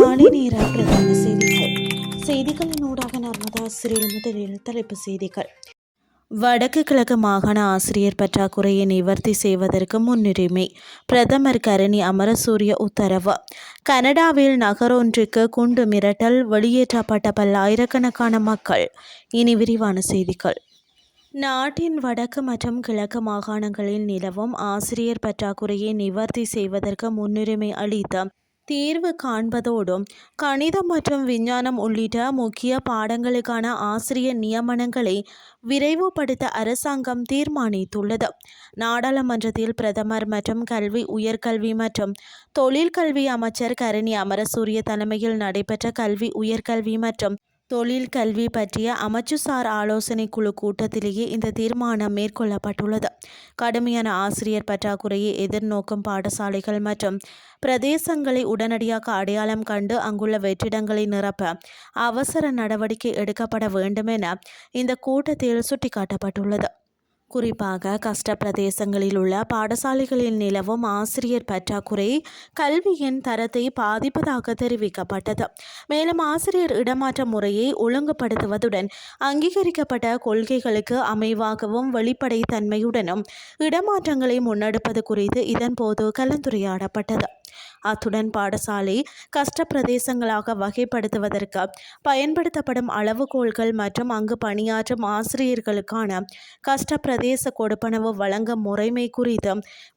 காலை நேர பிரதான செய்திகளின் ஊடாக நர்மதா சிறில் முதலில் தலைப்பு செய்திகள். வடக்கு கிழக்கு மாகாண ஆசிரியர் பற்றாக்குறையை நிவர்த்தி செய்வதற்கு முன்னுரிமை, பிரதமர் கரணி அமரசூரிய உத்தரவு. கனடாவில் நகரொன்றுக்கு குண்டு மிரட்டல், வெளியேற்றப்பட்ட பல்லாயிரக்கணக்கான மக்கள். இனி விரிவான செய்திகள். நாட்டின் வடக்கு மற்றும் கிழக்கு மாகாணங்களில் நிலவும் ஆசிரியர் பற்றாக்குறையை நிவர்த்தி செய்வதற்கு முன்னுரிமை அளித்து தீர்வு காண்பதோடும் கணிதம் மற்றும் விஞ்ஞானம் உள்ளிட்ட முக்கிய பாடங்களுக்கான ஆசிரியர் நியமனங்களை விரைவுபடுத்த அரசாங்கம் தீர்மானித்துள்ளது. நாடாளுமன்றத்தில் பிரதமர் மற்றும் கல்வி, உயர்கல்வி மற்றும் தொழிற்கல்வி அமைச்சர் கரணி அமரசூரிய தலைமையில் நடைபெற்ற கல்வி, உயர்கல்வி மற்றும் தொழில் கல்வி பற்றிய அமைச்சுசார் ஆலோசனை குழு கூட்டத்திலேயே இந்த தீர்மானம் மேற்கொள்ளப்பட்டுள்ளது. கடுமையான ஆசிரியர் பற்றாக்குறையை எதிர்நோக்கும் பாடசாலைகள் மற்றும் பிரதேசங்களை உடனடியாக அடையாளம் கண்டு அங்குள்ள வெற்றிடங்களை நிரப்ப அவசர நடவடிக்கை எடுக்கப்பட வேண்டும் என இந்த கூட்டத்தில் சுட்டிக்காட்டப்பட்டுள்ளது. குறிப்பாக கஷ்ட பிரதேசங்களில் உள்ள பாடசாலைகளில் நிலவும் ஆசிரியர் பற்றாக்குறை கல்வியின் தரத்தை பாதிப்பதாக தெரிவிக்கப்பட்டது. மேலும் ஆசிரியர் இடமாற்ற முறையை ஒழுங்குபடுத்துவதுடன் அங்கீகரிக்கப்பட்ட கொள்கைகளுக்கு அமைவாகவும் வெளிப்படை தன்மையுடனும் இடமாற்றங்களை முன்னெடுப்பது குறித்து இதன்போது கலந்துரையாடப்பட்டது. அத்துடன் பாடசாலை கஷ்ட பிரதேசங்களாக வகைப்படுத்துவதற்கு பயன்படுத்தப்படும் அளவுகோல்கள் மற்றும் அங்கு பணியாற்றும் ஆசிரியர்களுக்கான கஷ்ட பிரதேச கொடுப்பனவு வழங்க முறைமை குறித்து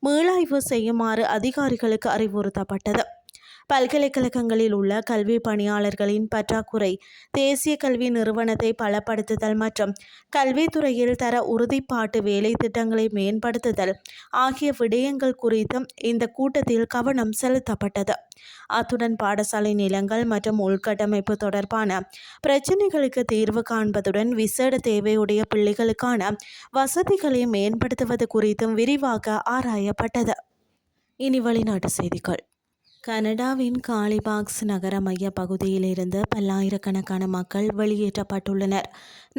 மீளாய்வு செய்யுமாறு அதிகாரிகளுக்கு அறிவுறுத்தப்பட்டது. பல்கலைக்கழகங்களில் உள்ள கல்வி பணியாளர்களின் பற்றாக்குறை, தேசிய கல்வி நிறுவனத்தை பலப்படுத்துதல் மற்றும் கல்வித்துறையில் தர உறுதிப்பாட்டு வேலை திட்டங்களை மேம்படுத்துதல் ஆகிய விடயங்கள் குறித்தும் இந்த கூட்டத்தில் கவனம் செலுத்தப்பட்டது. அத்துடன் பாடசாலை நிலங்கள் மற்றும் உள்கட்டமைப்பு தொடர்பான பிரச்சினைகளுக்கு தீர்வு காண்பதுடன் விசேட தேவையுடைய பிள்ளைகளுக்கான வசதிகளை மேம்படுத்துவது குறித்தும் விரிவாக ஆராயப்பட்டது. இனி வெளிநாட்டு செய்திகள். கனடாவின் காலிபாக்ஸ் நகர மைய பகுதியிலிருந்து பல்லாயிரக்கணக்கான மக்கள் வெளியேற்றப்பட்டுள்ளனர்.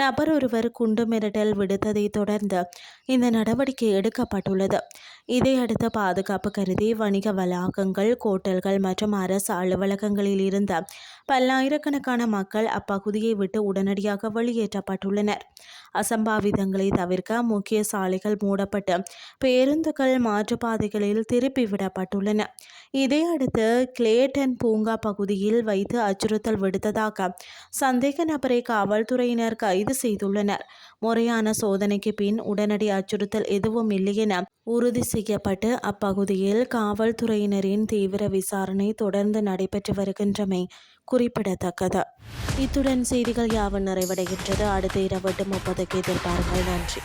நபர் ஒருவர் குண்டு மிரட்டல் விடுத்ததை தொடர்ந்து இந்த நடவடிக்கை எடுக்கப்பட்டுள்ளது. இதையடுத்து பாதுகாப்பு கருதி வணிக வளாகங்கள், கோட்டல்கள் மற்றும் அரசு அலுவலகங்களில் இருந்த பல்லாயிரக்கணக்கான மக்கள் அப்பகுதியை விட்டு உடனடியாக வெளியேற்றப்பட்டுள்ளனர். அசம்பாவிதங்களை தவிர்க்க முக்கிய சாலைகள் மூடப்பட்டு பேருந்துகள் மாற்றுப்பாதைகளில் திருப்பிவிடப்பட்டுள்ளன. இதையடுத்து கிளேட்டன் பூங்கா பகுதியில் வைத்து அச்சுறுத்தல் விடுத்ததாக சந்தேக நபரை காவல்துறையினர் கைது செய்துள்ளனர். முறையான சோதனைக்கு பின் உடனடி அச்சுறுத்தல் எதுவும் இல்லை என உறுதி செய்யப்பட்டு அப்பகுதியில் காவல்துறையினரின் தீவிர விசாரணை தொடர்ந்து நடைபெற்று வருகின்றமை குறிப்பிடத்தக்கது. இத்துடன் செய்திகள் யாவும் நிறைவடைகின்றது. அடுத்த இரவு 8:30 எதிர்பாருங்கள். நன்றி.